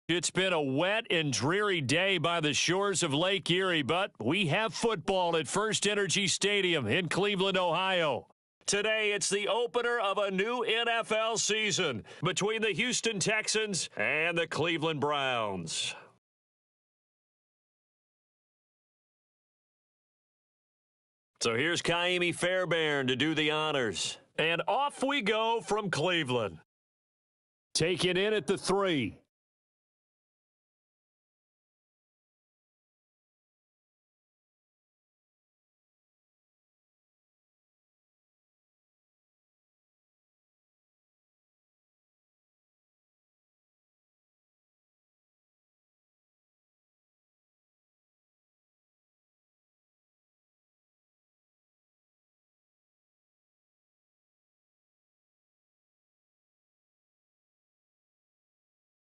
It's been a wet and dreary day by the shores of Lake Erie, but we have football at First Energy Stadium in Cleveland, Ohio. Today, it's the opener of a new NFL season between the Houston Texans and the Cleveland Browns. So here's Kaimi Fairbairn to do the honors. And off we go from Cleveland. Taken in at the 3.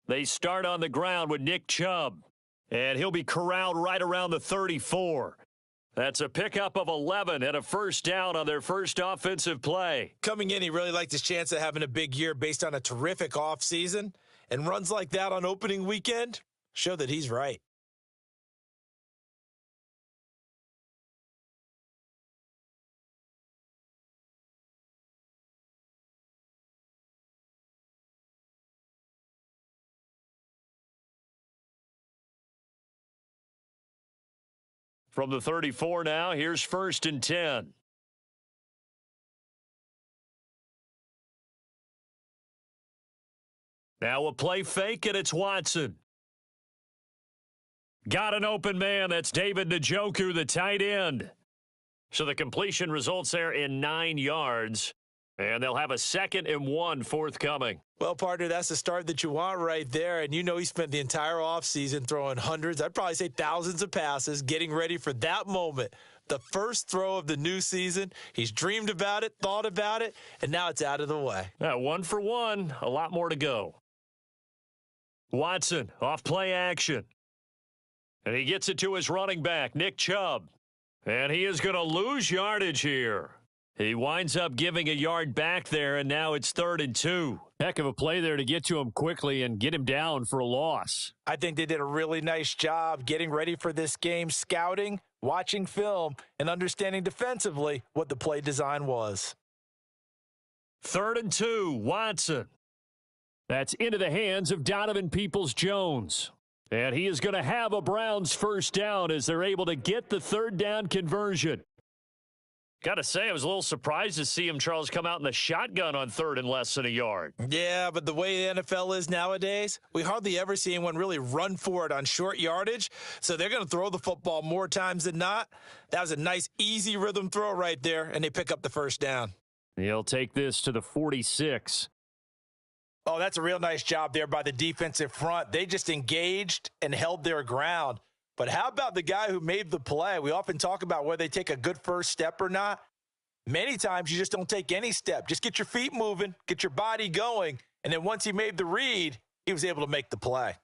They start on the ground with Nick Chubb, and he'll be corralled right around the 34. That's a pickup of 11 and a first down on their first offensive play. Coming in, he really liked his chance of having a big year based on a terrific offseason, and runs like that on opening weekend show that he's right. From the 34 now, here's 1st and 10. Now a play fake, and it's Watson. Got an open man. That's David Njoku, the tight end. So the completion results there in 9 yards. And they'll have a 2nd and 1 forthcoming. Well, partner, that's the start that you want right there. And you know he spent the entire offseason throwing hundreds, I'd probably say thousands of passes, getting ready for that moment. The first throw of the new season. He's dreamed about it, thought about it, and now it's out of the way. 1 for 1, a lot more to go. Watson, off play action. And he gets it to his running back, Nick Chubb. And he is going to lose yardage here. He winds up giving a yard back there, and now it's 3rd and 2. Heck of a play there to get to him quickly and get him down for a loss. I think they did a really nice job getting ready for this game, scouting, watching film, and understanding defensively what the play design was. 3rd and 2, Watson. That's into the hands of Donovan Peoples-Jones. And he is going to have a Browns first down as they're able to get the 3rd down conversion. Got to say, I was a little surprised to see him, Charles, come out in the shotgun on 3rd and less than a yard. Yeah, but the way the NFL is nowadays, we hardly ever see anyone really run for it on short yardage. So they're going to throw the football more times than not. That was a nice, easy rhythm throw right there, and they pick up the first down. He'll take this to the 46. Oh, that's a real nice job there by the defensive front. They just engaged and held their ground. But how about the guy who made the play? We often talk about whether they take a good first step or not. Many times you just don't take any step. Just get your feet moving, get your body going, and then once he made the read, he was able to make the play.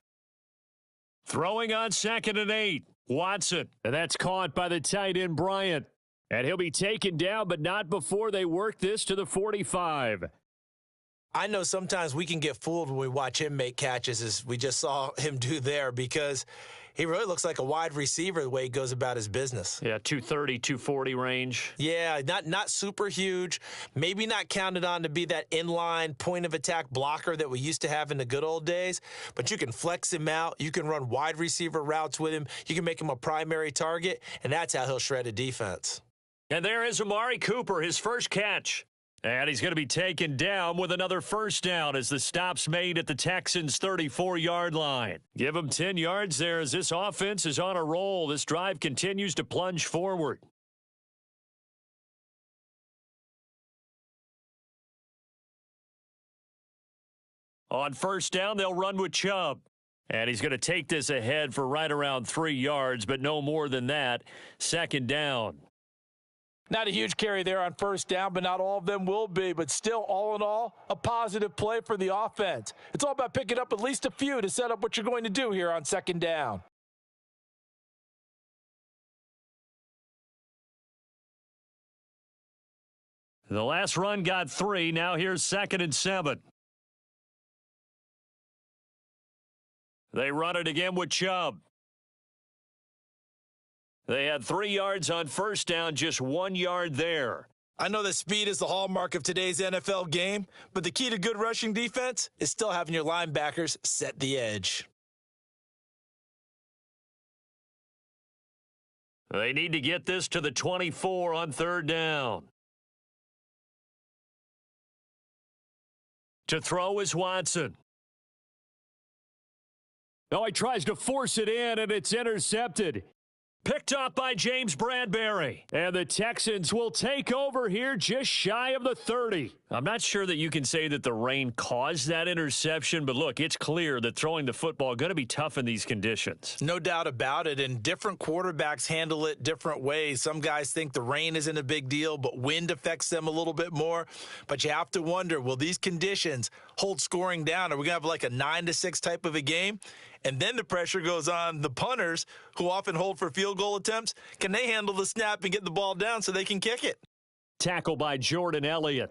Throwing on 2nd and 8, Watson. And that's caught by the tight end, Bryant. And he'll be taken down, but not before they work this to the 45. I know sometimes we can get fooled when we watch him make catches, as we just saw him do there, because he really looks like a wide receiver the way he goes about his business. Yeah, 230, 240 range. Yeah, not super huge. Maybe not counted on to be that inline point-of-attack blocker that we used to have in the good old days. But you can flex him out. You can run wide receiver routes with him. You can make him a primary target, and that's how he'll shred a defense. And there is Amari Cooper, his first catch. And he's going to be taken down with another first down as the stop's made at the Texans' 34-yard line. Give him 10 yards there as this offense is on a roll. This drive continues to plunge forward. On first down, they'll run with Chubb. And he's going to take this ahead for right around 3 yards, but no more than that. 2nd down. Not a huge carry there on first down, but not all of them will be. But still, all in all, a positive play for the offense. It's all about picking up at least a few to set up what you're going to do here on 2nd down. The last run got 3. Now here's 2nd and 7. They run it again with Chubb. They had 3 yards on first down, just 1 yard there. I know that speed is the hallmark of today's NFL game, but the key to good rushing defense is still having your linebackers set the edge. They need to get this to the 24 on third down. To throw is Watson. Oh, he tries to force it in, and it's intercepted. Picked up by James Bradbury. And the Texans will take over here just shy of the 30. I'm not sure that you can say that the rain caused that interception, but look, it's clear that throwing the football going to be tough in these conditions. No doubt about it, and different quarterbacks handle it different ways. Some guys think the rain isn't a big deal, but wind affects them a little bit more. But you have to wonder, will these conditions hold scoring down? Are we going to have like a 9-6 type of a game? And then the pressure goes on the punters, who often hold for field goal attempts. Can they handle the snap and get the ball down so they can kick it? Tackle by Jordan Elliott.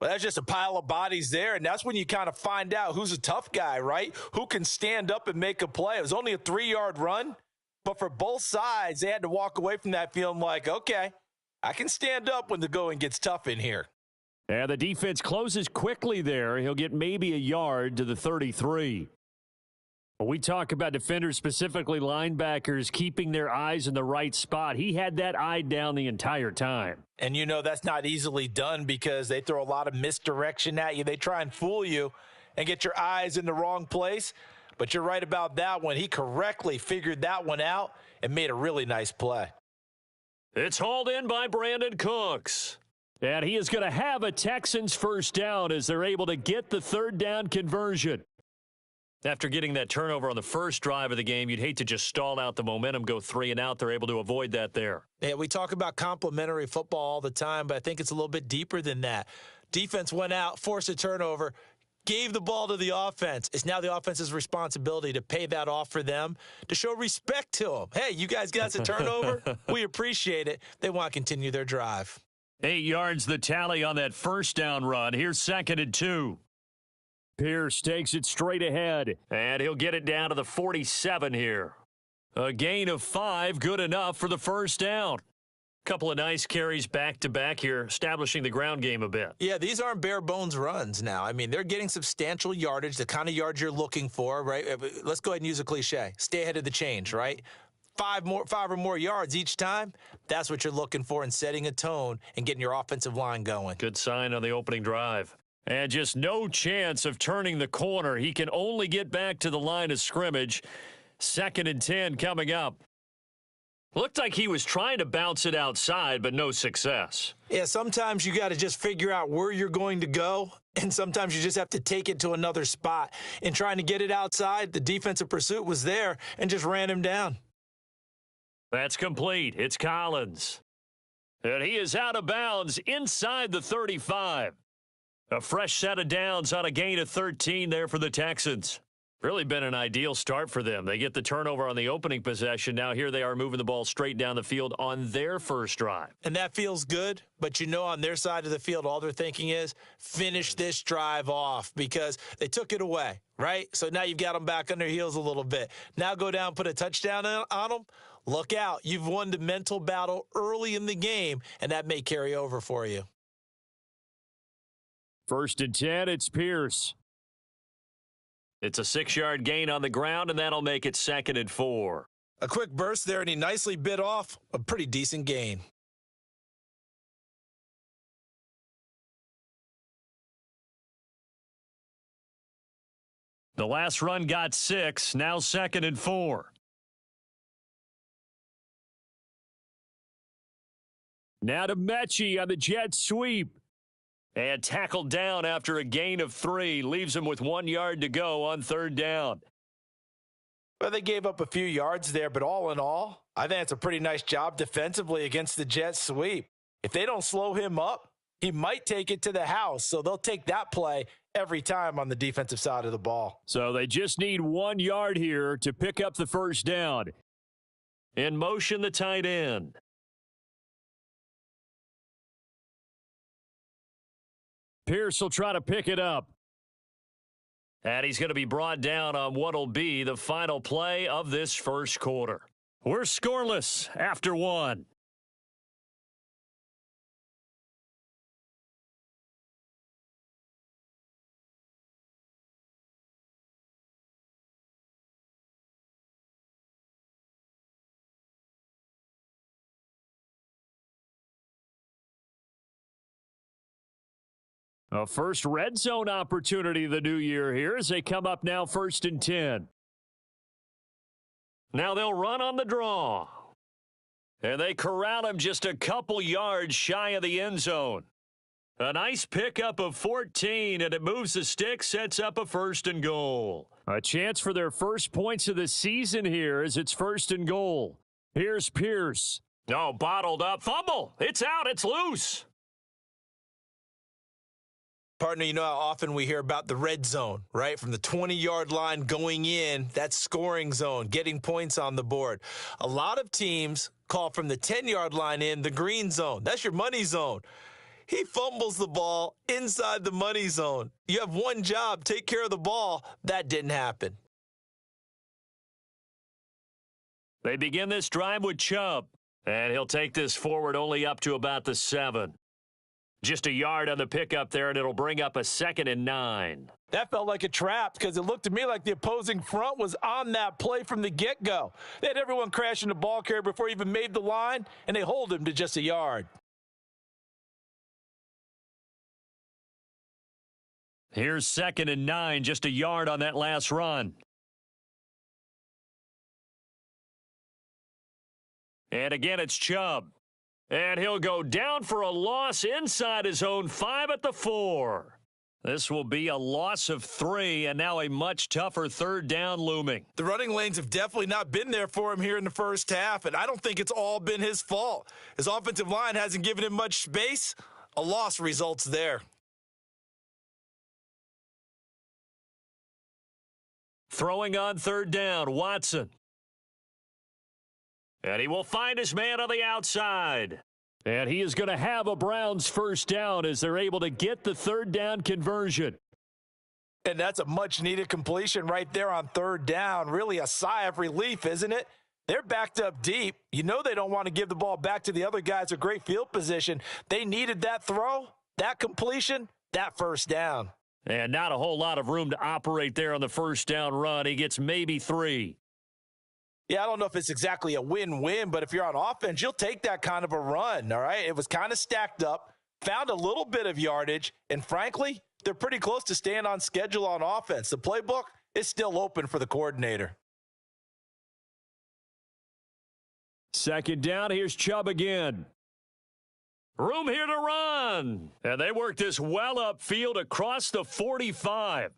Well, that's just a pile of bodies there, and that's when you kind of find out who's a tough guy, right? Who can stand up and make a play. It was only a 3-yard run, but for both sides, they had to walk away from that feeling like, okay, I can stand up when the going gets tough in here. And the defense closes quickly there. He'll get maybe a yard to the 33. We talk about defenders, specifically linebackers, keeping their eyes in the right spot. He had that eye down the entire time. And you know that's not easily done because they throw a lot of misdirection at you. They try and fool you and get your eyes in the wrong place. But you're right about that one. He correctly figured that one out and made a really nice play. It's hauled in by Brandon Cooks. And he is going to have a Texans first down as they're able to get the third down conversion. After getting that turnover on the first drive of the game, you'd hate to just stall out the momentum, go 3 and out. They're able to avoid that there. Yeah, we talk about complementary football all the time, but I think it's a little bit deeper than that. Defense went out, forced a turnover, gave the ball to the offense. It's now the offense's responsibility to pay that off for them, to show respect to them. Hey, you guys got us a turnover. We appreciate it. They want to continue their drive. 8 yards the tally on that first down run. Here's 2nd and 2. Pierce takes it straight ahead, and he'll get it down to the 47 here. A gain of 5, good enough for the first down. Couple of nice carries back-to-back here, establishing the ground game a bit. Yeah, these aren't bare-bones runs now. I mean, they're getting substantial yardage, the kind of yards you're looking for, right? Let's go ahead and use a cliche. Stay ahead of the change, right? 5 or more yards each time, that's what you're looking for in setting a tone and getting your offensive line going. Good sign on the opening drive. And just no chance of turning the corner. He can only get back to the line of scrimmage. 2nd and 10 coming up. Looked like he was trying to bounce it outside, but no success. Yeah, sometimes you got to just figure out where you're going to go, and sometimes you just have to take it to another spot. In trying to get it outside, the defensive pursuit was there and just ran him down. That's complete. It's Collins. And he is out of bounds inside the 35. A fresh set of downs on a gain of 13 there for the Texans. Really been an ideal start for them. They get the turnover on the opening possession. Now here they are moving the ball straight down the field on their first drive. And that feels good, but you know on their side of the field, all they're thinking is finish this drive off because they took it away, right? So now you've got them back on their heels a little bit. Now go down, put a touchdown on them. Look out. You've won the mental battle early in the game, and that may carry over for you. 1st and 10, it's Pierce. It's a 6-yard gain on the ground, and that'll make it 2nd and 4. A quick burst there, and he nicely bit off a pretty decent gain. The last run got 6, now 2nd and 4. Now to Mechie on the jet sweep. And tackled down after a gain of 3. Leaves him with 1 yard to go on third down. Well, they gave up a few yards there, but all in all, I think it's a pretty nice job defensively against the jet sweep. If they don't slow him up, he might take it to the house. So they'll take that play every time on the defensive side of the ball. So they just need 1 yard here to pick up the first down. In motion, the tight end. Pierce will try to pick it up. And he's going to be brought down on what will be the final play of this first quarter. We're scoreless after one. A first red zone opportunity the new year here as they come up now 1st and 10. Now they'll run on the draw. And they corral him just a couple yards shy of the end zone. A nice pickup of 14, and it moves the stick, sets up a 1st and goal. A chance for their first points of the season here as it's 1st and goal. Here's Pierce. Oh, bottled up. Fumble. It's out. It's loose. Partner, you know how often we hear about the red zone, right? From the 20-yard line going in, that scoring zone, getting points on the board. A lot of teams call from the 10-yard line in the green zone. That's your money zone. He fumbles the ball inside the money zone. You have one job, take care of the ball. That didn't happen. They begin this drive with Chubb, and he'll take this forward only up to about the 7. Just a yard on the pickup there, and it'll bring up a 2nd and 9. That felt like a trap because it looked to me like the opposing front was on that play from the get-go. They had everyone crashing the ball carrier before he even made the line, and they hold him to just a yard. Here's 2nd and 9, just a yard on that last run. And again, it's Chubb. And he'll go down for a loss inside his own 5 at the 4. This will be a loss of 3, and now a much tougher 3rd down looming. The running lanes have definitely not been there for him here in the first half, and I don't think it's all been his fault. His offensive line hasn't given him much space. A loss results there. Throwing on 3rd down, Watson. And he will find his man on the outside. And he is going to have a Browns 1st down as they're able to get the 3rd down conversion. And that's a much-needed completion right there on 3rd down. Really a sigh of relief, isn't it? They're backed up deep. You know they don't want to give the ball back to the other guys a great field position. They needed that throw, that completion, that 1st down. And not a whole lot of room to operate there on the 1st down run. He gets maybe 3. Yeah, I don't know if it's exactly a win-win, but if you're on offense, you'll take that kind of a run, all right? It was kind of stacked up, found a little bit of yardage, and frankly, they're pretty close to staying on schedule on offense. The playbook is still open for the coordinator. 2nd down, here's Chubb again. Room here to run. And they work this well upfield across the 45.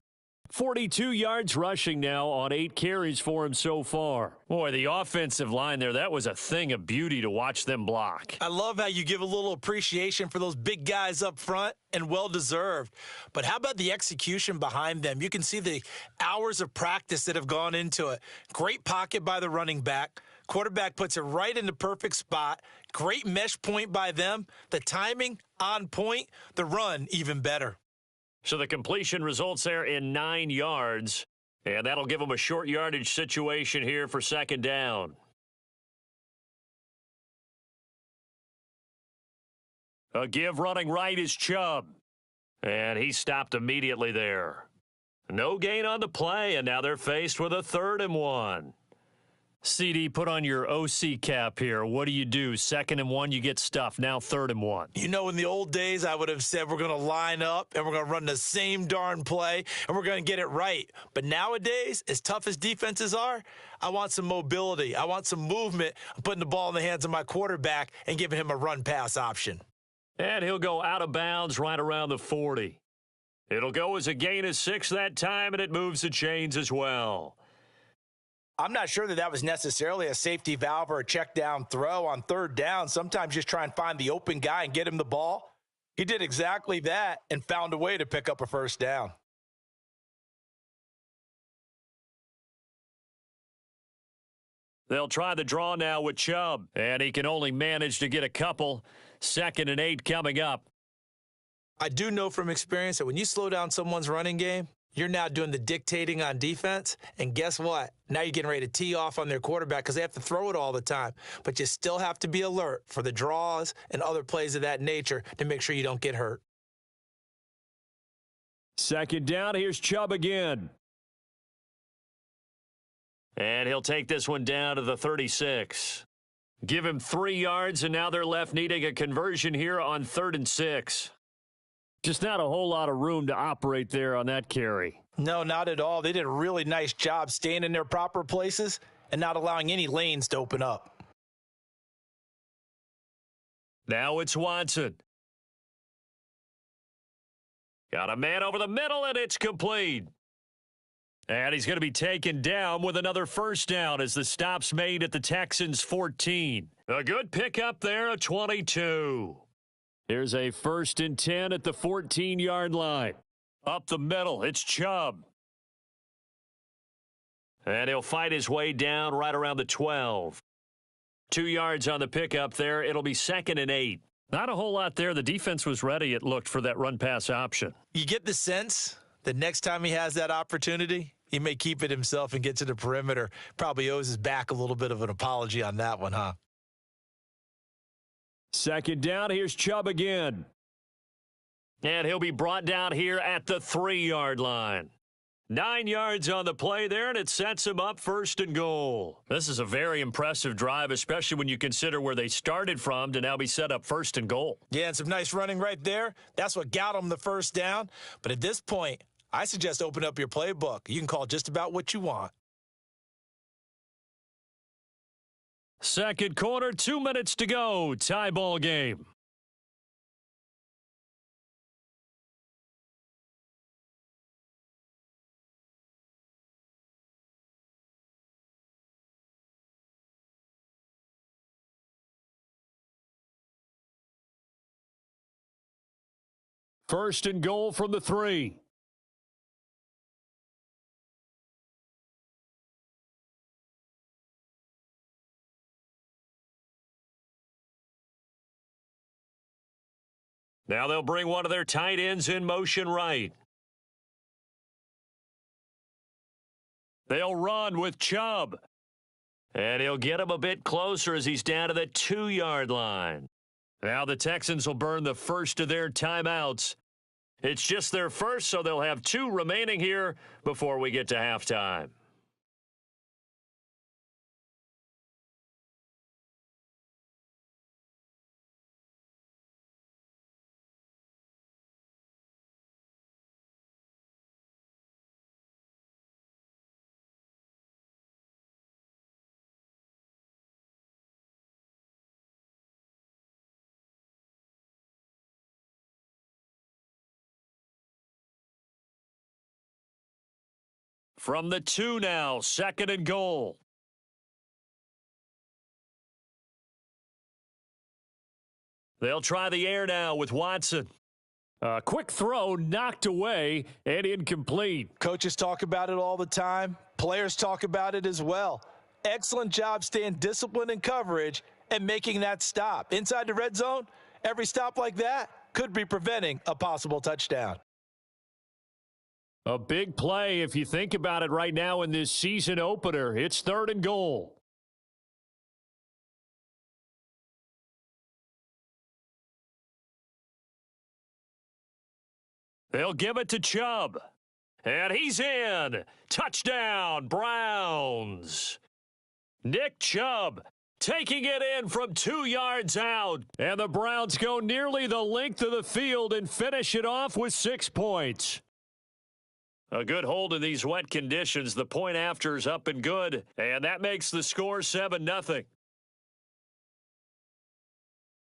42 yards rushing now on 8 carries for him so far. Boy, the offensive line there, that was a thing of beauty to watch them block. I love how you give a little appreciation for those big guys up front, and well-deserved. But how about the execution behind them? You can see the hours of practice that have gone into it. Great pocket by the running back. Quarterback puts it right in the perfect spot. Great mesh point by them. The timing on point. The run even better. So the completion results there in 9 yards, and that'll give them a short yardage situation here for 2nd down. A give running right is Chubb, and he stopped immediately there. No gain on the play, and now they're faced with a 3rd and 1. CD, put on your OC cap here. What do you do? 2nd and 1, you get stuffed. Now 3rd and 1. You know, in the old days, I would have said we're going to line up and we're going to run the same darn play and we're going to get it right. But nowadays, as tough as defenses are, I want some mobility. I want some movement. I'm putting the ball in the hands of my quarterback and giving him a run-pass option. And he'll go out of bounds right around the 40. It'll go as a gain of 6 that time, and it moves the chains as well. I'm not sure that was necessarily a safety valve or a check down throw on 3rd down. Sometimes just try and find the open guy and get him the ball. He did exactly that and found a way to pick up a 1st down. They'll try the draw now with Chubb, and he can only manage to get a couple. 2nd and 8 coming up. I do know from experience that when you slow down someone's running game, You're now doing the dictating on defense, and guess what? Now you're getting ready to tee off on their quarterback because they have to throw it all the time. But you still have to be alert for the draws and other plays of that nature to make sure you don't get hurt. Second down, here's Chubb again. And he'll take this one down to the 36. Give him 3 yards, and now they're left needing a conversion here on 3rd and 6. Just not a whole lot of room to operate there on that carry. No, not at all. They did a really nice job staying in their proper places and not allowing any lanes to open up. Now it's Watson. Got a man over the middle, and it's complete. And he's going to be taken down with another first down as the stop's made at the Texans 14. A good pickup there, a 22. Here's a 1st and 10 at the 14-yard line. Up the middle, it's Chubb. And he'll fight his way down right around the 12. 2 yards on the pickup there. It'll be 2nd and 8. Not a whole lot there. The defense was ready, it looked, for that run-pass option. You get the sense that next time he has that opportunity, he may keep it himself and get to the perimeter. Probably owes his back a little bit of an apology on that one, huh? Second down, here's Chubb again. And he'll be brought down here at the 3-yard line. 9 yards on the play there, and it sets him up 1st and goal. This is a very impressive drive, especially when you consider where they started from to now be set up 1st and goal. Yeah, and some nice running right there. That's what got them the first down. But at this point, I suggest open up your playbook. You can call just about what you want. Second quarter, 2 minutes to go. Tie ball game. First and goal from the 3. Now they'll bring one of their tight ends in motion right. They'll run with Chubb. And he'll get him a bit closer as he's down to the 2-yard line. Now the Texans will burn the first of their timeouts. It's just their first, so they'll have 2 remaining here before we get to halftime. From the 2 now, 2nd and goal. They'll try the air now with Watson. A quick throw knocked away and incomplete. Coaches talk about it all the time. Players talk about it as well. Excellent job staying disciplined in coverage and making that stop. Inside the red zone, every stop like that could be preventing a possible touchdown. A big play if you think about it right now in this season opener. It's 3rd and goal. They'll give it to Chubb. And he's in. Touchdown, Browns. Nick Chubb taking it in from 2 yards out. And the Browns go nearly the length of the field and finish it off with 6 points. A good hold in these wet conditions. The point after is up and good. And that makes the score 7-0.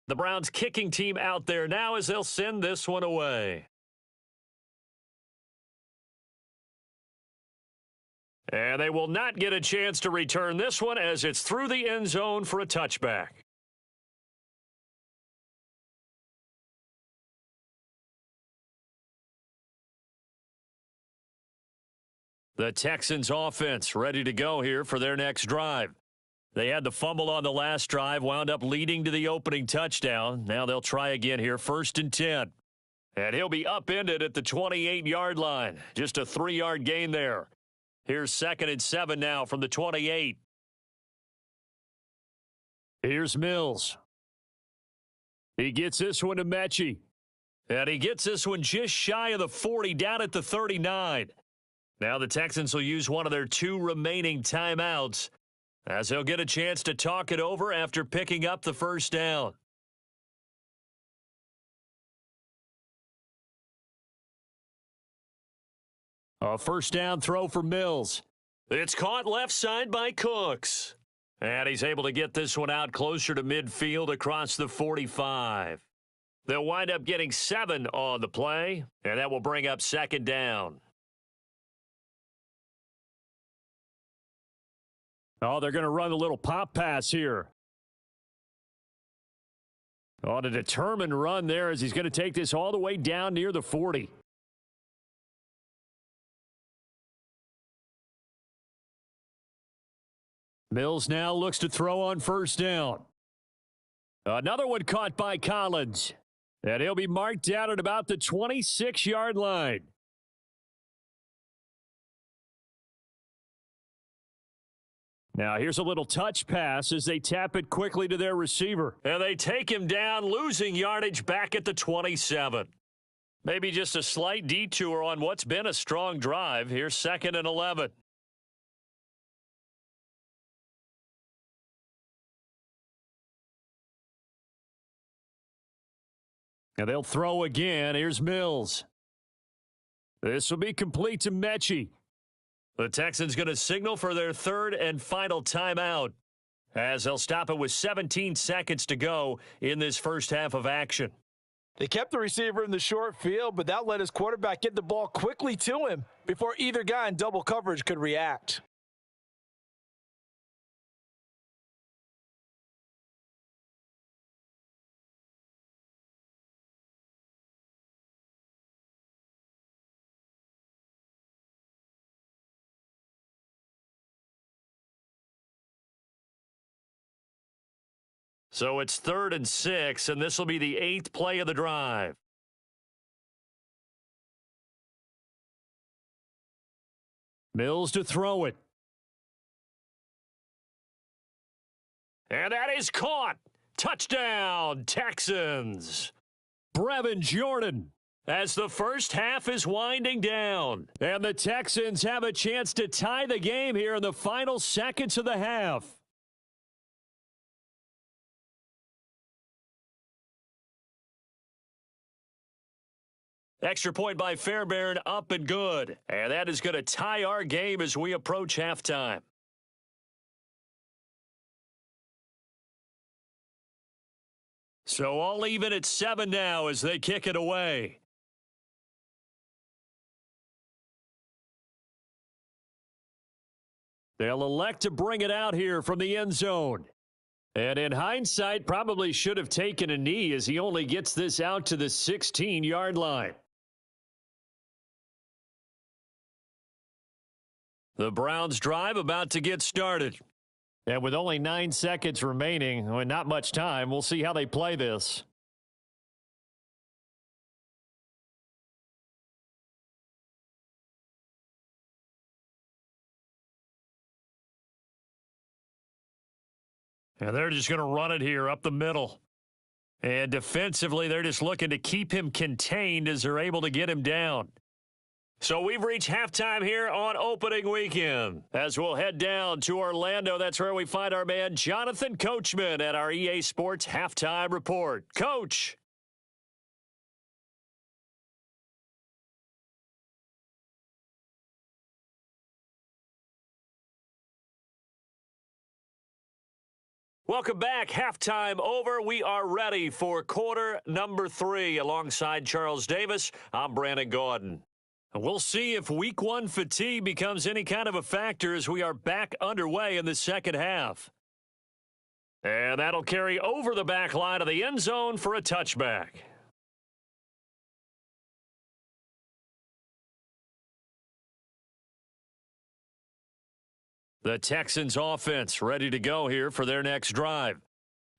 The Browns kicking team out there now as they'll send this one away. And they will not get a chance to return this one as it's through the end zone for a touchback. The Texans offense ready to go here for their next drive. They had the fumble on the last drive, wound up leading to the opening touchdown. Now they'll try again here, 1st and 10. And he'll be upended at the 28-yard line. Just a 3-yard gain there. Here's 2nd and 7 now from the 28. Here's Mills. He gets this one to Mechie. And he gets this one just shy of the 40, down at the 39. Now the Texans will use one of their 2 remaining timeouts, as they'll get a chance to talk it over after picking up the first down. A first down throw for Mills. It's caught left side by Cooks. And he's able to get this one out closer to midfield across the 45. They'll wind up getting 7 on the play, and that will bring up 2nd down. Oh, they're going to run a little pop pass here. On a determined run there as he's going to take this all the way down near the 40. Mills now looks to throw on first down. Another one caught by Collins. And he'll be marked down at about the 26-yard line. Now here's a little touch pass as they tap it quickly to their receiver. And they take him down, losing yardage back at the 27. Maybe just a slight detour on what's been a strong drive. Here's 2nd and 11. And they'll throw again. Here's Mills. This will be complete to Mechie. The Texans going to signal for their 3rd and final timeout, as they'll stop it with 17 seconds to go in this first half of action. They kept the receiver in the short field, but that let his quarterback get the ball quickly to him before either guy in double coverage could react. So it's 3rd and 6, and this will be the 8th play of the drive. Mills to throw it. And that is caught. Touchdown, Texans. Brevin Jordan, as the first half is winding down. And the Texans have a chance to tie the game here in the final seconds of the half. Extra point by Fairbairn, up and good. And that is going to tie our game as we approach halftime. So all even at 7 now as they kick it away. They'll elect to bring it out here from the end zone. And in hindsight, probably should have taken a knee as he only gets this out to the 16-yard line. The Browns drive about to get started. And with only 9 seconds remaining, and not much time, we'll see how they play this. And they're just going to run it here up the middle. And defensively, they're just looking to keep him contained as they're able to get him down. So we've reached halftime here on opening weekend. As we'll head down to Orlando, that's where we find our man Jonathan Coachman at our EA Sports Halftime Report. Coach. Welcome back. Halftime over. We are ready for quarter number 3. Alongside Charles Davis, I'm Brandon Gordon. We'll see if week 1 fatigue becomes any kind of a factor as we are back underway in the second half. And that'll carry over the back line of the end zone for a touchback. The Texans offense ready to go here for their next drive.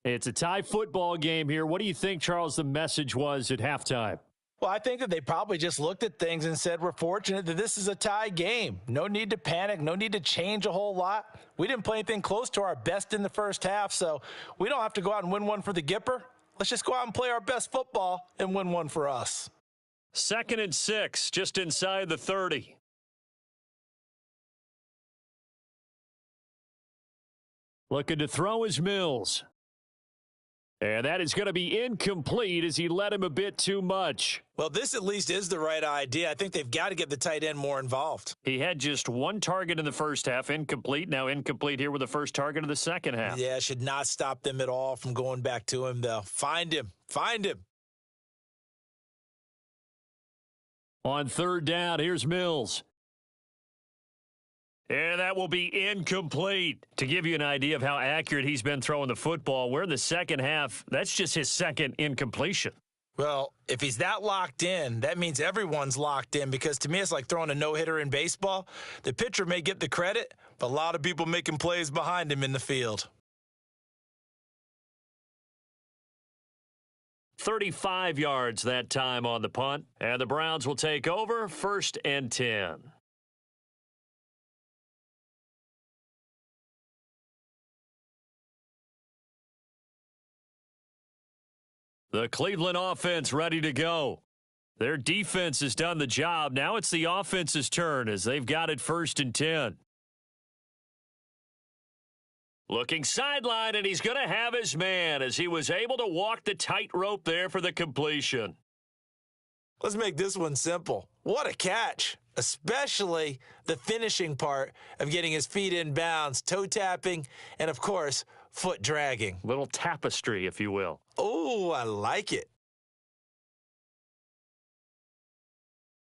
It's a tie football game here. What do you think, Charles, the message was at halftime? Well, I think that they probably just looked at things and said, we're fortunate that this is a tie game. No need to panic. No need to change a whole lot. We didn't play anything close to our best in the first half, so we don't have to go out and win one for the Gipper. Let's just go out and play our best football and win one for us. 2nd and 6, just inside the 30. Looking to throw is Mills. And that is going to be incomplete as he led him a bit too much. Well, this at least is the right idea. I think they've got to get the tight end more involved. He had just one target in the first half, incomplete. Now incomplete here with the first target of the second half. Yeah, should not stop them at all from going back to him, though. Find him. Find him. On 3rd down, here's Mills. And that will be incomplete. To give you an idea of how accurate he's been throwing the football, we're in the second half. That's just his second incompletion. Well, if he's that locked in, that means everyone's locked in, because to me it's like throwing a no-hitter in baseball. The pitcher may get the credit, but a lot of people making plays behind him in the field. 35 yards that time on the punt. And the Browns will take over 1st and 10. The Cleveland offense ready to go. Their defense has done the job. Now it's the offense's turn as they've got it 1st and 10. Looking sideline, and he's going to have his man as he was able to walk the tightrope there for the completion. Let's make this one simple. What a catch, especially the finishing part of getting his feet in bounds, toe tapping, and, of course, foot dragging. Little tapestry, if you will. Oh, I like it.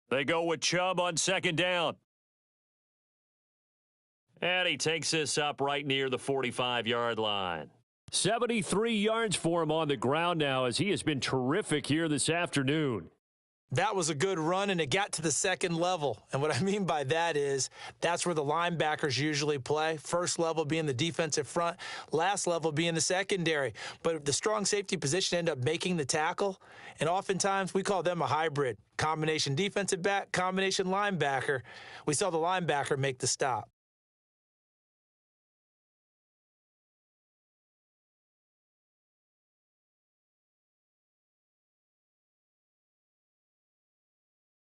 They go with Chubb on 2nd down. And he takes this up right near the 45-yard line. 73 yards for him on the ground now as he has been terrific here this afternoon. That was a good run, and it got to the second level. And what I mean by that is that's where the linebackers usually play. First level being the defensive front, last level being the secondary. But the strong safety position ended up making the tackle, and oftentimes we call them a hybrid. Combination defensive back, combination linebacker. We saw the linebacker make the stop.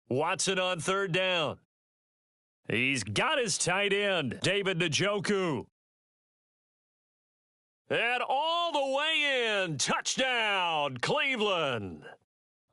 Watson on 3rd down. He's got his tight end, David Njoku. And all the way in, touchdown, Cleveland.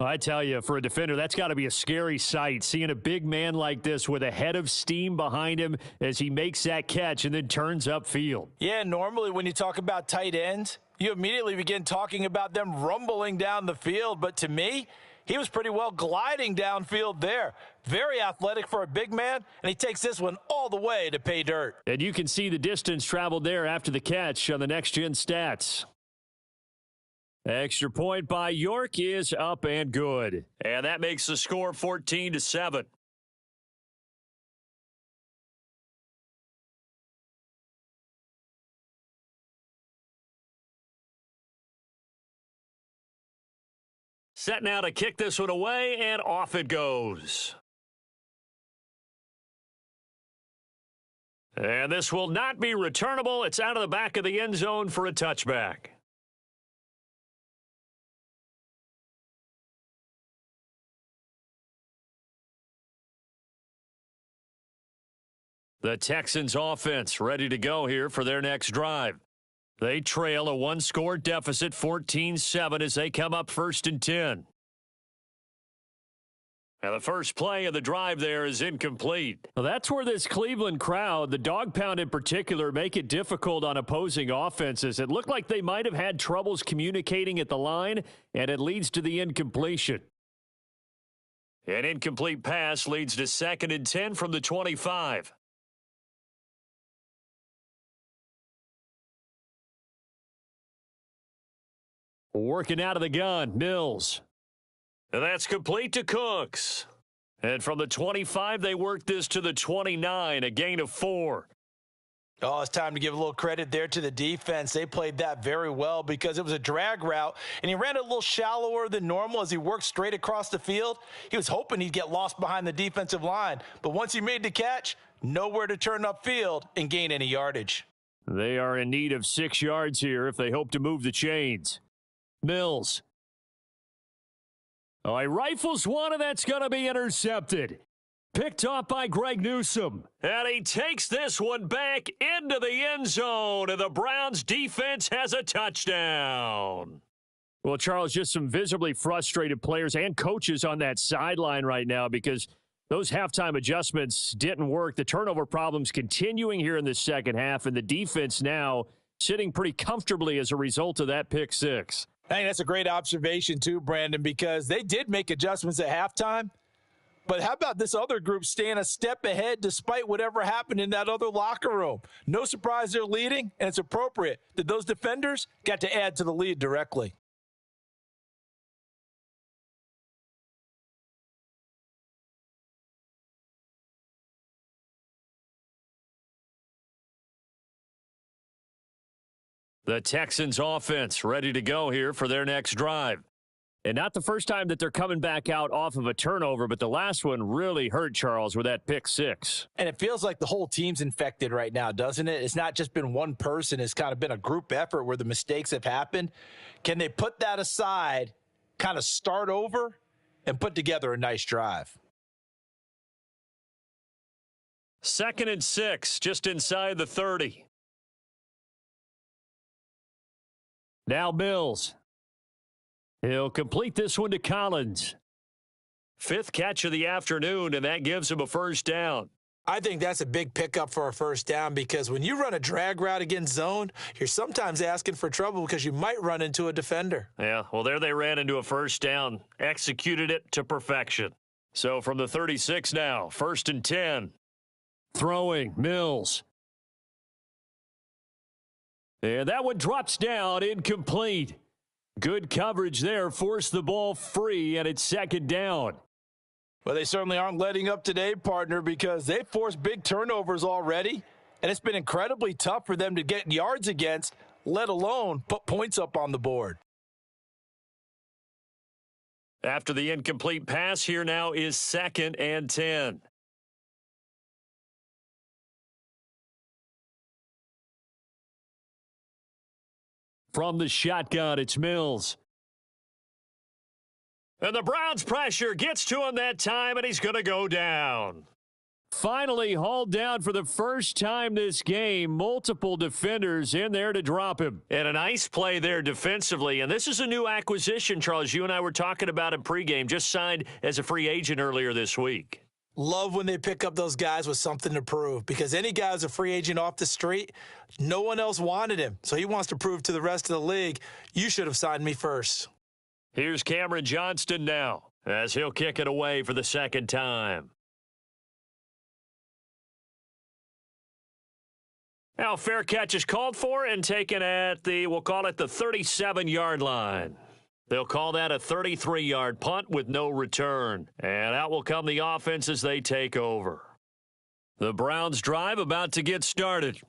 I tell you, for a defender, that's got to be a scary sight, seeing a big man like this with a head of steam behind him as he makes that catch and then turns upfield. Yeah, normally when you talk about tight ends, you immediately begin talking about them rumbling down the field. But to me, he was pretty well gliding downfield there. Very athletic for a big man, and he takes this one all the way to pay dirt. And you can see the distance traveled there after the catch on the next-gen stats. Extra point by York is up and good. And that makes the score 14-7. Set now to kick this one away, and off it goes. And this will not be returnable. It's out of the back of the end zone for a touchback. The Texans offense ready to go here for their next drive. They trail a one-score deficit, 14-7, as they come up 1st and 10. Now, the first play of the drive there is incomplete. Well, that's where this Cleveland crowd, the dog pound in particular, make it difficult on opposing offenses. It looked like they might have had troubles communicating at the line, and it leads to the incompletion. An incomplete pass leads to 2nd and 10 from the 25. Working out of the gun, Mills. And that's complete to Cooks. And from the 25, they work this to the 29, a gain of 4. Oh, it's time to give a little credit there to the defense. They played that very well because it was a drag route, and he ran it a little shallower than normal as he worked straight across the field. He was hoping he'd get lost behind the defensive line, but once he made the catch, nowhere to turn upfield and gain any yardage. They are in need of 6 yards here if they hope to move the chains. Mills. Oh, he rifles one, and that's going to be intercepted. Picked off by Greg Newsome. And he takes this one back into the end zone, and the Browns defense has a touchdown. Well, Charles, just some visibly frustrated players and coaches on that sideline right now because those halftime adjustments didn't work. The turnover problems continuing here in the second half, and the defense now sitting pretty comfortably as a result of that pick six. I think that's a great observation too, Brandon, because they did make adjustments at halftime. But how about this other group staying a step ahead despite whatever happened in that other locker room? No surprise they're leading, and it's appropriate that those defenders got to add to the lead directly. The Texans offense ready to go here for their next drive. And not the first time that they're coming back out off of a turnover, but the last one really hurt, Charles, with that pick six. And it feels like the whole team's infected right now, doesn't it? It's not just been one person. It's kind of been a group effort where the mistakes have happened. Can they put that aside, kind of start over, and put together a nice drive? 2nd and 6, just inside the 30. Now Mills. He'll complete this one to Collins. 5th catch of the afternoon, and that gives him a first down. I think that's a big pickup for a first down because when you run a drag route against zone, you're sometimes asking for trouble because you might run into a defender. Yeah, well, there they ran into a first down, executed it to perfection. So from the 36 now, 1st and 10. Throwing, Mills. And that one drops down, incomplete. Good coverage there, forced the ball free, and it's 2nd down. Well, they certainly aren't letting up today, partner, because they've forced big turnovers already, and it's been incredibly tough for them to get yards against, let alone put points up on the board. After the incomplete pass, here now is 2nd and 10. From the shotgun, it's Mills. And the Browns' pressure gets to him that time, and he's going to go down. Finally hauled down for the first time this game. Multiple defenders in there to drop him. And a nice play there defensively. And this is a new acquisition, Charles. You and I were talking about in pregame. Just signed as a free agent earlier this week. Love when they pick up those guys with something to prove because any guy who's a free agent off the street, no one else wanted him. So he wants to prove to the rest of the league, you should have signed me first. Here's Cameron Johnston now as he'll kick it away for the 2nd time. Now fair catch is called for and taken at the, we'll call it the 37-yard line. They'll call that a 33-yard punt with no return. And out will come the offense as they take over. The Browns drive about to get started.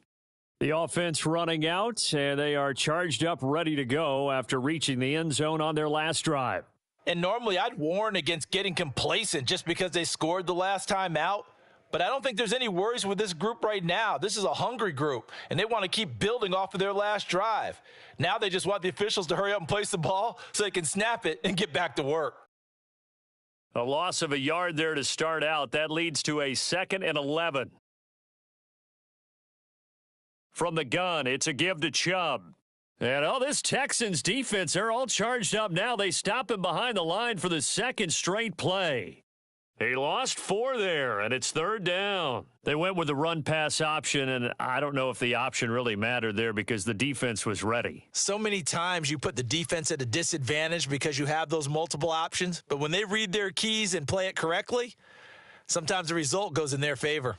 The offense running out, and they are charged up, ready to go after reaching the end zone on their last drive. And normally I'd warn against getting complacent just because they scored the last time out. But I don't think there's any worries with this group right now. This is a hungry group, and they want to keep building off of their last drive. Now they just want the officials to hurry up and place the ball so they can snap it and get back to work. A loss of a yard there to start out. That leads to a 2nd and 11. From the gun, it's a give to Chubb. And, this Texans defense, they're all charged up now. They stop him behind the line for the 2nd straight play. He lost 4 there, and it's 3rd down. They went with the run-pass option, and I don't know if the option really mattered there because the defense was ready. So many times you put the defense at a disadvantage because you have those multiple options, but when they read their keys and play it correctly, sometimes the result goes in their favor.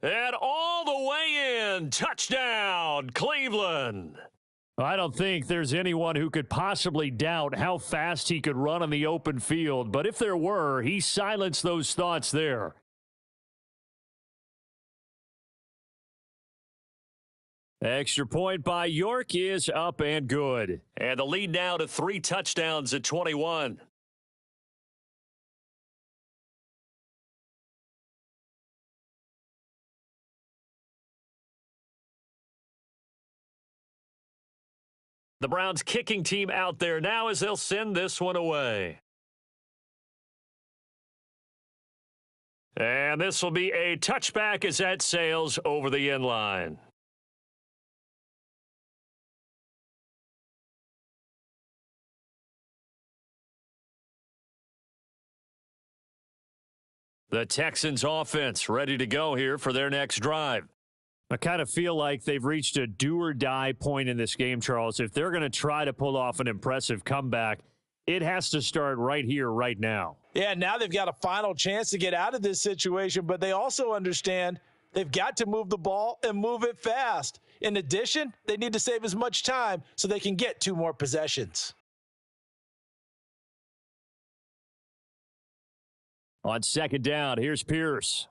And all the way in, touchdown, Cleveland. I don't think there's anyone who could possibly doubt how fast he could run on the open field, but if there were, he silenced those thoughts there. Extra point by York is up and good. And the lead now to 3 touchdowns at 21. The Browns kicking team out there now as they'll send this one away. And this will be a touchback as that sails over the end line. The Texans offense ready to go here for their next drive. I kind of feel like they've reached a do-or-die point in this game, Charles. If they're going to try to pull off an impressive comeback, it has to start right here, right now. Yeah, now they've got a final chance to get out of this situation, but they also understand they've got to move the ball and move it fast. In addition, they need to save as much time so they can get 2 more possessions. On second down, here's Pierce.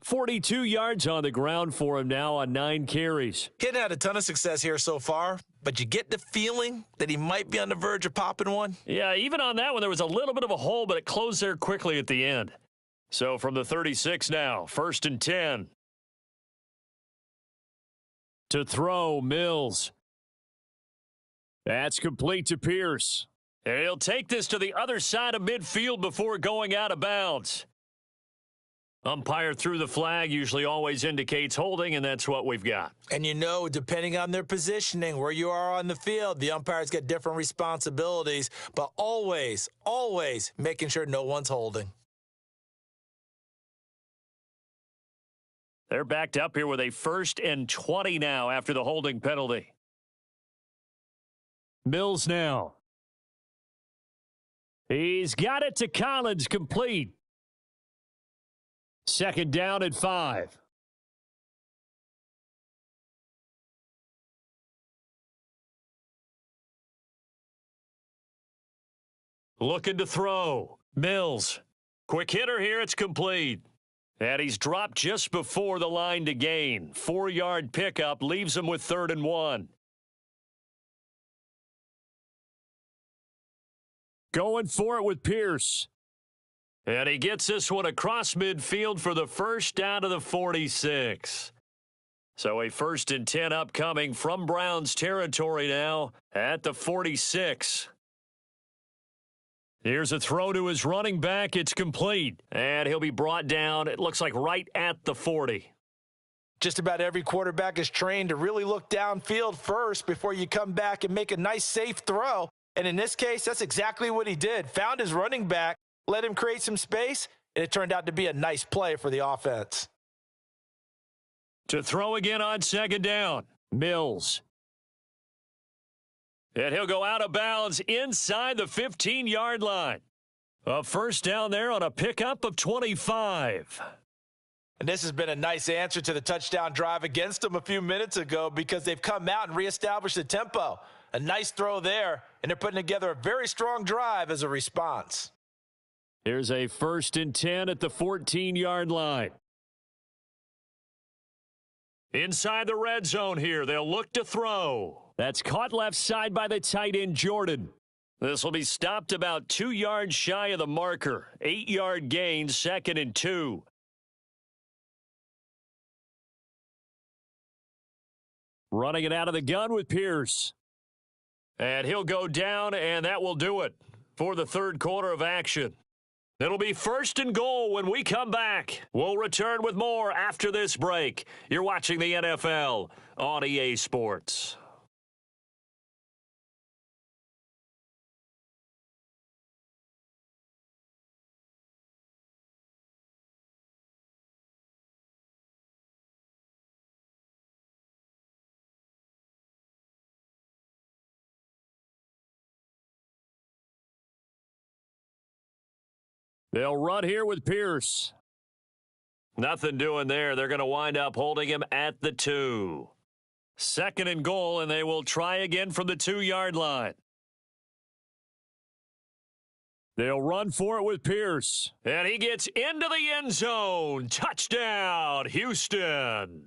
42 yards on the ground for him now on 9 carries. He hadn't had a ton of success here so far, but you get the feeling that he might be on the verge of popping one. Yeah, even on that one, there was a little bit of a hole, but it closed there quickly at the end. So from the 36 now, 1st and 10. To throw, Mills. That's complete to Pierce. And he'll take this to the other side of midfield before going out of bounds. Umpire threw the flag, usually always indicates holding, and that's what we've got. And you know, depending on their positioning, where you are on the field, the umpires get different responsibilities, but always, always making sure no one's holding. They're backed up here with a 1st and 20 now after the holding penalty. Mills now. He's got it to Collins, complete. 2nd down at 5. Looking to throw. Mills. Quick hitter here. It's complete. And he's dropped just before the line to gain. 4-yard pickup leaves him with 3rd and 1. Going for it with Pierce. And he gets this one across midfield for the first down to the 46. So a 1st and 10 upcoming from Browns territory now at the 46. Here's a throw to his running back. It's complete. And he'll be brought down, it looks like, right at the 40. Just about every quarterback is trained to really look downfield first before you come back and make a nice, safe throw. And in this case, that's exactly what he did. Found his running back, let him create some space, and it turned out to be a nice play for the offense. To throw again on 2nd down, Mills. And he'll go out of bounds inside the 15-yard line. A 1st down there on a pickup of 25. And this has been a nice answer to the touchdown drive against them a few minutes ago because they've come out and reestablished the tempo. A nice throw there, and they're putting together a very strong drive as a response. Here's a 1st and 10 at the 14-yard line. Inside the red zone here, they'll look to throw. That's caught left side by the tight end, Jordan. This will be stopped about 2 yards shy of the marker. 8-yard gain, 2nd and 2. Running it out of the gun with Pierce. And he'll go down, and that will do it for the 3rd quarter of action. It'll be 1st and goal when we come back. We'll return with more after this break. You're watching the NFL on EA Sports. They'll run here with Pierce. Nothing doing there. They're going to wind up holding him at the 2. 2nd and goal, and they will try again from the 2-yard line. They'll run for it with Pierce. And he gets into the end zone. Touchdown, Houston.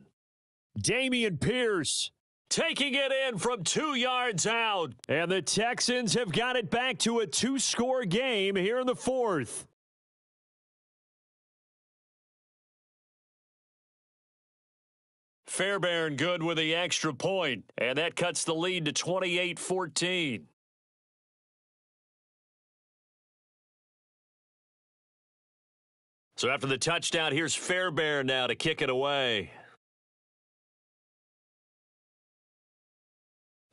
Dameon Pierce taking it in from 2 yards out. And the Texans have got it back to a 2-score game here in the fourth. Fairbairn good with the extra point, and that cuts the lead to 28-14. So after the touchdown, here's Fairbairn now to kick it away.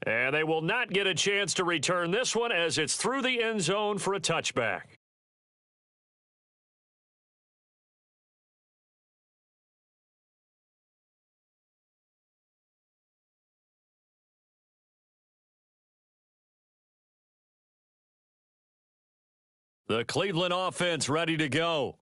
And they will not get a chance to return this one as it's through the end zone for a touchback. The Cleveland offense ready to go.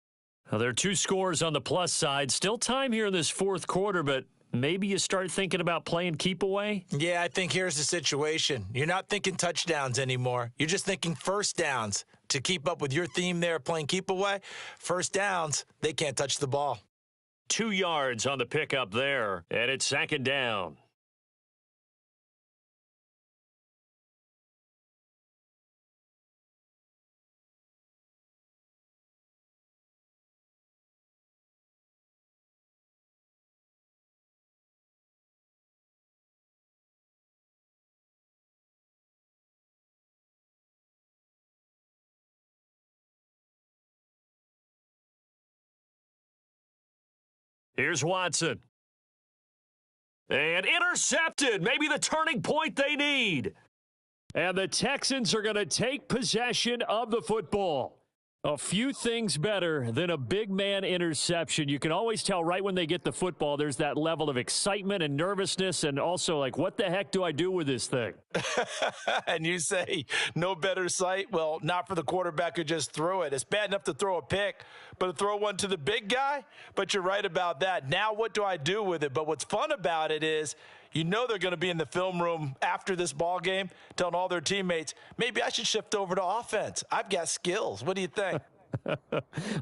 Now, there are 2 scores on the plus side. Still time here in this fourth quarter, but maybe you start thinking about playing keep away? Yeah, I think here's the situation. You're not thinking touchdowns anymore. You're just thinking first downs. To keep up with your theme there, playing keep away, first downs, they can't touch the ball. 2 yards on the pickup there, and it's second down. Here's Watson. And intercepted. Maybe the turning point they need. And the Texans are going to take possession of the football. A few things better than a big man interception. You can always tell right when they get the football, there's that level of excitement and nervousness and also like, what the heck do I do with this thing? And you say no better sight? Well, not for the quarterback who just threw it. It's bad enough to throw a pick, but to throw one to the big guy? But you're right about that. Now what do I do with it? But what's fun about it is, you know they're going to be in the film room after this ball game telling all their teammates, maybe I should shift over to offense. I've got skills. What do you think?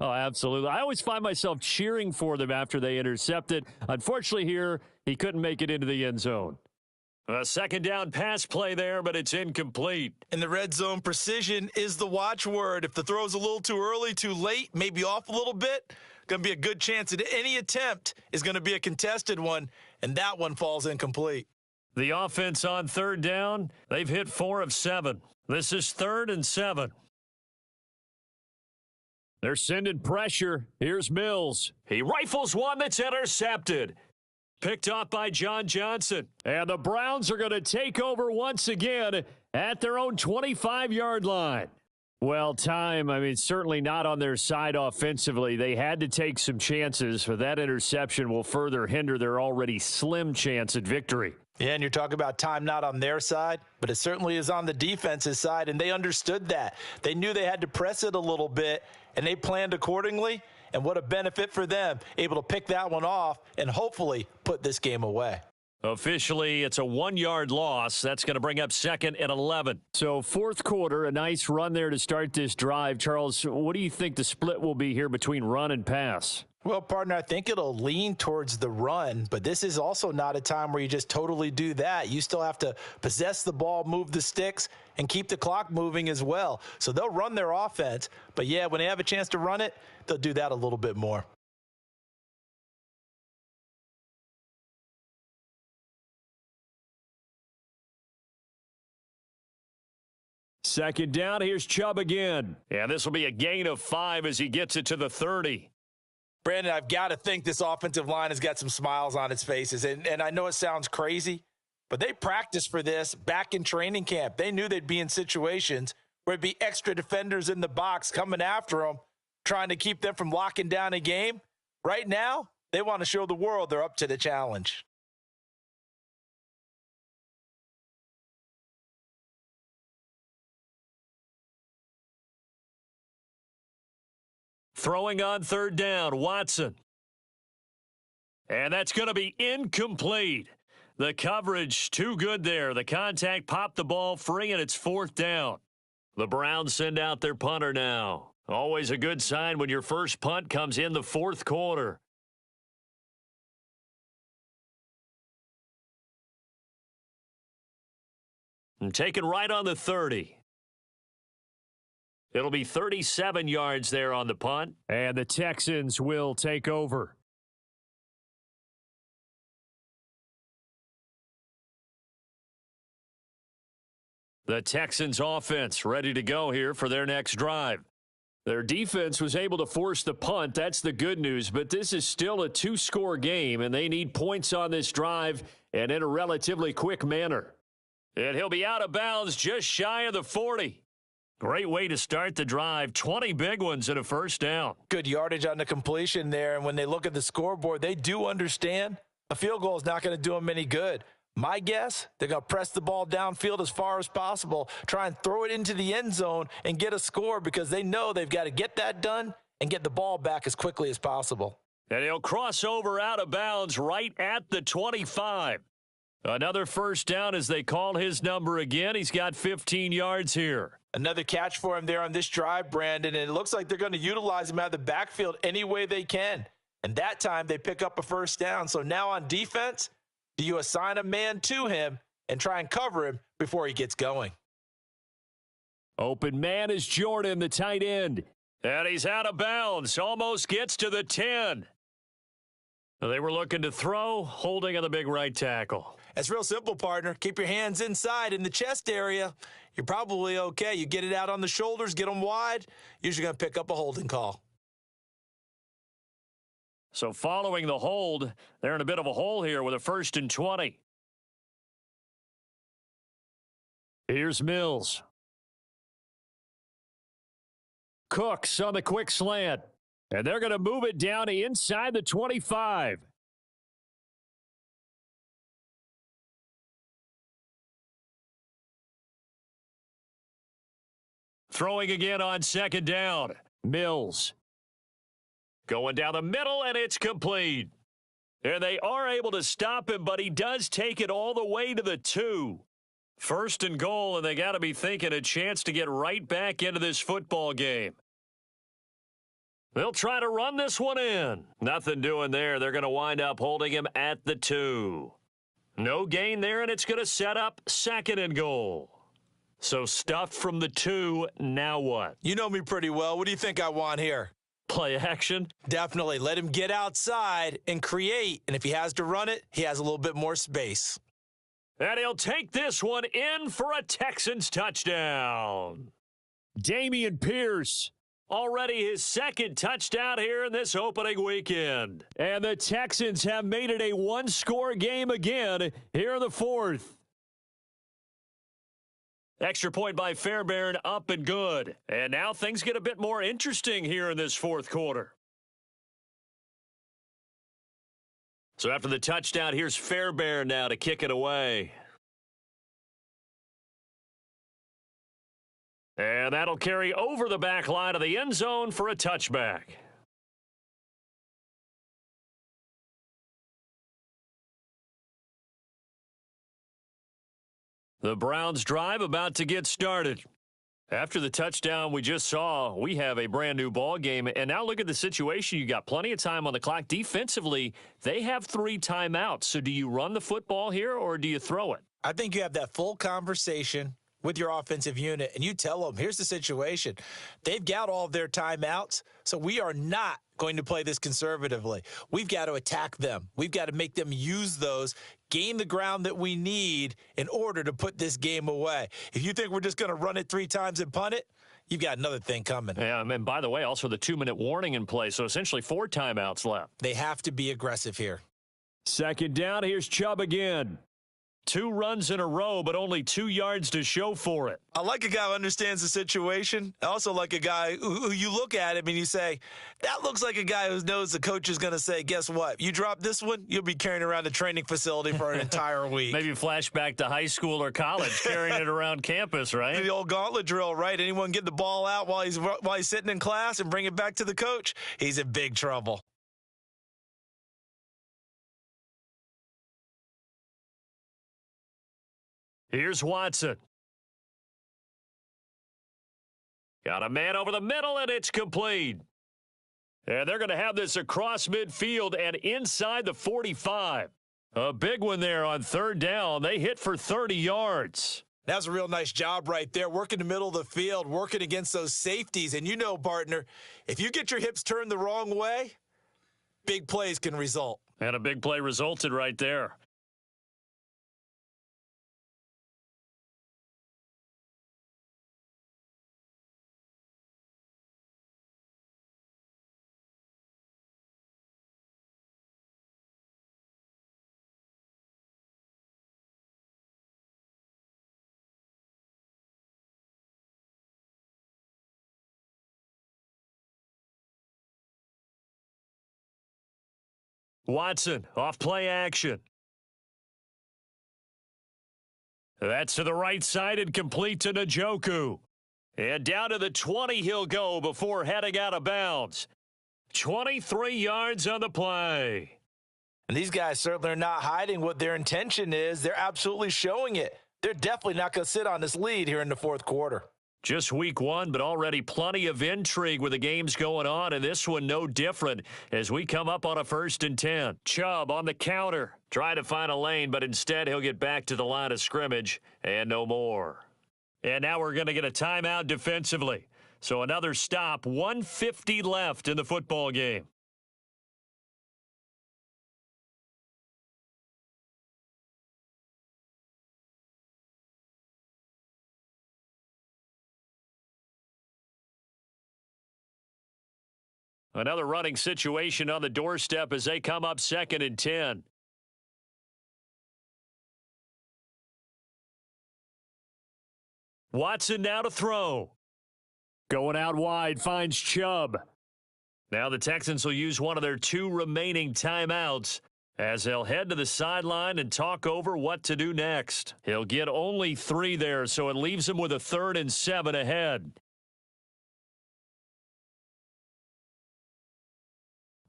Oh, absolutely. I always find myself cheering for them after they intercept it. Unfortunately here, he couldn't make it into the end zone. A second down pass play there, but it's incomplete. In the red zone, precision is the watchword. If the throw's a little too early, too late, maybe off a little bit, going to be a good chance that any attempt is going to be a contested one, and that one falls incomplete. The offense on third down, they've hit 4 of 7. This is 3rd and 7. They're sending pressure. Here's Mills. He rifles one that's intercepted. Picked off by John Johnson. And the Browns are going to take over once again at their own 25-yard line. Well, certainly not on their side offensively. They had to take some chances, but that interception will further hinder their already slim chance at victory. Yeah, and you're talking about time not on their side, but it certainly is on the defense's side, and they understood that. They knew they had to press it a little bit, and they planned accordingly, and what a benefit for them, able to pick that one off and hopefully put this game away. Officially, it's a 1-yard loss. That's going to bring up 2nd and 11. So fourth quarter, a nice run there to start this drive. Charles, what do you think the split will be here between run and pass? Well, partner, I think it'll lean towards the run, but this is also not a time where you just totally do that. You still have to possess the ball, move the sticks, and keep the clock moving as well. So they'll run their offense, but yeah, when they have a chance to run it, they'll do that a little bit more. Second down, here's Chubb again. And this will be a gain of 5 as he gets it to the 30. Brandon, I've got to think this offensive line has got some smiles on its faces. And I know it sounds crazy, but they practiced for this back in training camp. They knew they'd be in situations where it'd be extra defenders in the box coming after them, trying to keep them from locking down a game. Right now, they want to show the world they're up to the challenge. Throwing on third down, Watson. And that's going to be incomplete. The coverage too good there. The contact popped the ball free, and it's 4th down. The Browns send out their punter now. Always a good sign when your first punt comes in the fourth quarter. And taken right on the 30. It'll be 37 yards there on the punt. And the Texans will take over. The Texans offense ready to go here for their next drive. Their defense was able to force the punt. That's the good news. But this is still a two-score game, and they need points on this drive and in a relatively quick manner. And he'll be out of bounds just shy of the 40. Great way to start the drive. 20 big ones and a first down. Good yardage on the completion there. And when they look at the scoreboard, they do understand a field goal is not going to do them any good. My guess, they're going to press the ball downfield as far as possible, try and throw it into the end zone and get a score because they know they've got to get that done and get the ball back as quickly as possible. And he'll cross over out of bounds right at the 25. Another first down as they call his number again. He's got 15 yards here. Another catch for him there on this drive, Brandon, and it looks like they're going to utilize him out of the backfield any way they can. And that time they pick up a first down. So now on defense, do you assign a man to him and try and cover him before he gets going? Open man is Jordan, the tight end. And he's out of bounds. Almost gets to the 10. They were looking to throw, holding on the big right tackle. It's real simple, partner. Keep your hands inside in the chest area. You're probably okay. You get it out on the shoulders, get them wide. Usually going to pick up a holding call. So following the hold, they're in a bit of a hole here with a 1st and 20. Here's Mills. Cooks on the quick slant. And they're going to move it down inside the 25. Throwing again on 2nd down. Mills. Going down the middle, and it's complete. And they are able to stop him, but he does take it all the way to the 2. 1st and goal, and they got to be thinking a chance to get right back into this football game. They'll try to run this one in. Nothing doing there. They're going to wind up holding him at the 2. No gain there, and it's going to set up 2nd and goal. So stuffed from the 2, now what? You know me pretty well. What do you think I want here? Play action? Definitely. Let him get outside and create. And if he has to run it, he has a little bit more space. And he'll take this one in for a Texans touchdown. Dameon Pierce. Already his 2nd touchdown here in this opening weekend. And the Texans have made it a one-score game again here in the 4th. Extra point by Fairbairn, up and good. And now things get a bit more interesting here in this 4th quarter. So after the touchdown, here's Fairbairn now to kick it away. And that'll carry over the back line of the end zone for a touchback. The Browns drive about to get started. After the touchdown we just saw, we have a brand new ball game. And now look at the situation. You got plenty of time on the clock. Defensively, they have 3 timeouts. So do you run the football here or do you throw it? I think you have that full conversation with your offensive unit, and you tell them, here's the situation. They've got all of their timeouts, so we are not going to play this conservatively. We've got to attack them. We've got to make them use those, gain the ground that we need in order to put this game away. If you think we're just going to run it 3 times and punt it, you've got another thing coming. Yeah, and by the way, also the 2-minute warning in play, so essentially 4 timeouts left. They have to be aggressive here. 2nd down, here's Chubb again. 2 runs in a row, but only 2 yards to show for it. I like a guy who understands the situation. I also like a guy who you look at him and you say, that looks like a guy who knows the coach is going to say, guess what? You drop this one, you'll be carrying around a training facility for an entire week. Maybe flashback to high school or college, carrying it around campus, right? The old gauntlet drill, right? Anyone get the ball out while he's sitting in class and bring it back to the coach, he's in big trouble. Here's Watson. Got a man over the middle, and it's complete. And they're going to have this across midfield and inside the 45. A big one there on 3rd down. They hit for 30 yards. That's a real nice job right there, working the middle of the field, working against those safeties. And you know, partner, if you get your hips turned the wrong way, big plays can result. And a big play resulted right there. Watson off play action. That's to the right side and complete to Njoku. And down to the 20 he'll go before heading out of bounds. 23 yards on the play. And these guys certainly are not hiding what their intention is. They're absolutely showing it. They're definitely not going to sit on this lead here in the fourth quarter. Just week one, but already plenty of intrigue with the games going on, and this one no different as we come up on a 1st and 10. Chubb on the counter, trying to find a lane, but instead he'll get back to the line of scrimmage and no more. And now we're going to get a timeout defensively. So another stop, 1:50 left in the football game. Another running situation on the doorstep as they come up 2nd and 10. Watson now to throw. Going out wide, finds Chubb. Now the Texans will use one of their 2 remaining timeouts as they'll head to the sideline and talk over what to do next. He'll get only 3 there, so it leaves him with a 3rd and 7 ahead.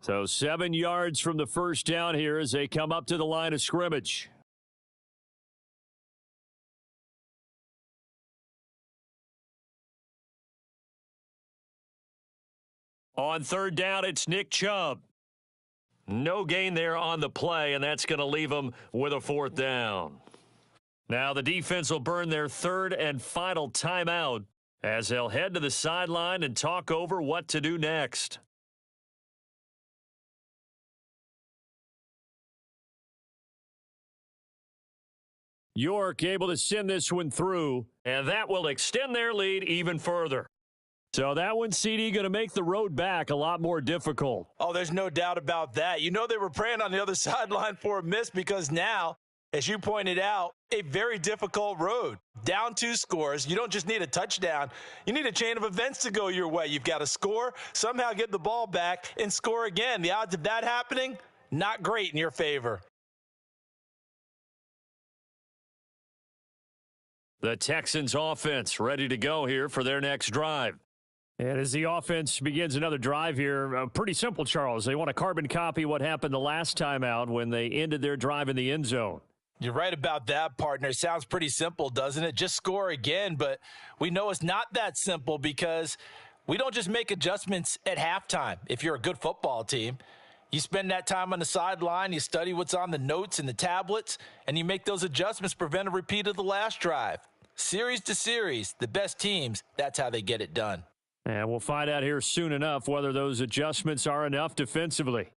So 7 yards from the first down here as they come up to the line of scrimmage. On 3rd down, it's Nick Chubb. No gain there on the play, and that's going to leave them with a 4th down. Now the defense will burn their 3rd and final timeout as they'll head to the sideline and talk over what to do next. York able to send this one through, and that will extend their lead even further. So that one, CD, going to make the road back a lot more difficult. Oh, there's no doubt about that. You know they were praying on the other sideline for a miss because now, as you pointed out, a very difficult road. Down 2 scores. You don't just need a touchdown. You need a chain of events to go your way. You've got to score, somehow get the ball back, and score again. The odds of that happening, not great in your favor. The Texans offense ready to go here for their next drive. And as the offense begins another drive here, pretty simple, Charles. They want to carbon copy what happened the last time out when they ended their drive in the end zone. You're right about that, partner. It sounds pretty simple, doesn't it? Just score again, but we know it's not that simple because we don't just make adjustments at halftime if you're a good football team. You spend that time on the sideline, you study what's on the notes and the tablets, and you make those adjustments, prevent a repeat of the last drive. Series to series, the best teams, that's how they get it done. And we'll find out here soon enough whether those adjustments are enough defensively.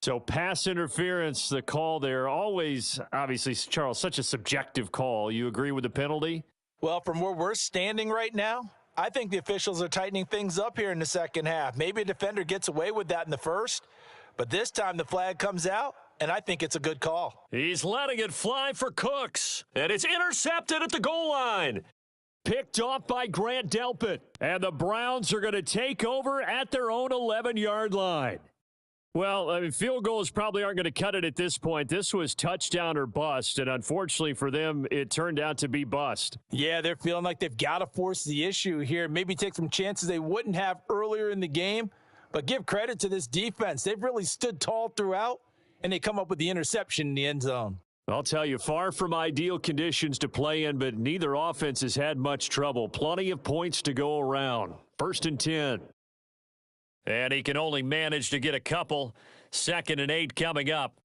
So pass interference, the call there, always, obviously, Charles, such a subjective call. You agree with the penalty? Well, from where we're standing right now, I think the officials are tightening things up here in the second half. Maybe a defender gets away with that in the first, but this time the flag comes out, and I think it's a good call. He's letting it fly for Cooks, and it's intercepted at the goal line. Picked off by Grant Delpit, and the Browns are going to take over at their own 11-yard line. Well, I mean, field goals probably aren't going to cut it at this point. This was touchdown or bust, and unfortunately for them, it turned out to be bust. Yeah, they're feeling like they've got to force the issue here, maybe take some chances they wouldn't have earlier in the game, but give credit to this defense. They've really stood tall throughout, and they come up with the interception in the end zone. I'll tell you, far from ideal conditions to play in, but neither offense has had much trouble. Plenty of points to go around. 1st and 10. And he can only manage to get a couple. 2nd and 8 coming up.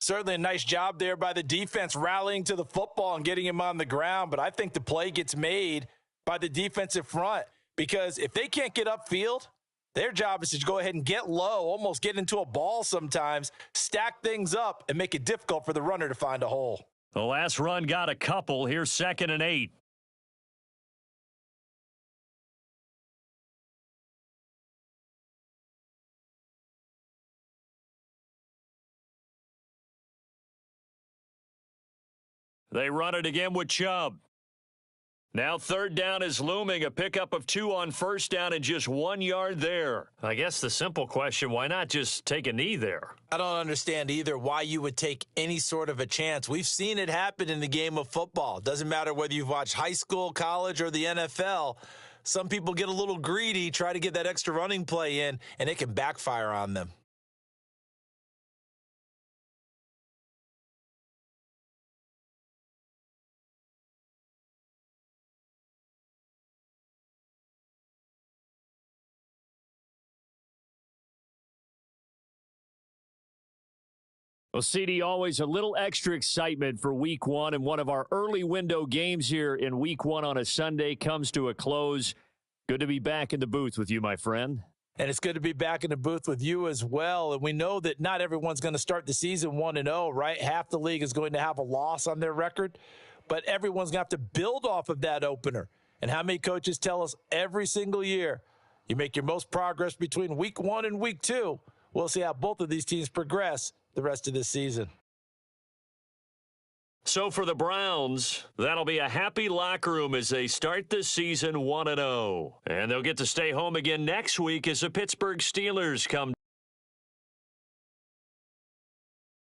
Certainly a nice job there by the defense rallying to the football and getting him on the ground. But I think the play gets made by the defensive front because if they can't get upfield, their job is to go ahead and get low, almost get into a ball sometimes, stack things up, and make it difficult for the runner to find a hole. The last run got a couple. Here's 2nd and 8. They run it again with Chubb. Now 3rd down is looming, a pickup of 2 on 1st down and just 1 yard there. I guess the simple question, why not just take a knee there? I don't understand either why you would take any sort of a chance. We've seen it happen in the game of football. It doesn't matter whether you've watched high school, college, or the NFL. Some people get a little greedy, try to get that extra running play in, and it can backfire on them. Well, CD, always a little extra excitement for Week 1, and one of our early window games here in Week 1 on a Sunday comes to a close. Good to be back in the booth with you, my friend. And it's good to be back in the booth with you as well. And we know that not everyone's going to start the season 1-0, right? Half the league is going to have a loss on their record, but everyone's going to have to build off of that opener. And how many coaches tell us every single year, you make your most progress between Week 1 and Week 2. We'll see how both of these teams progress the rest of this season. So for the Browns, that'll be a happy locker room as they start this season 1-0. And they'll get to stay home again next week as the Pittsburgh Steelers come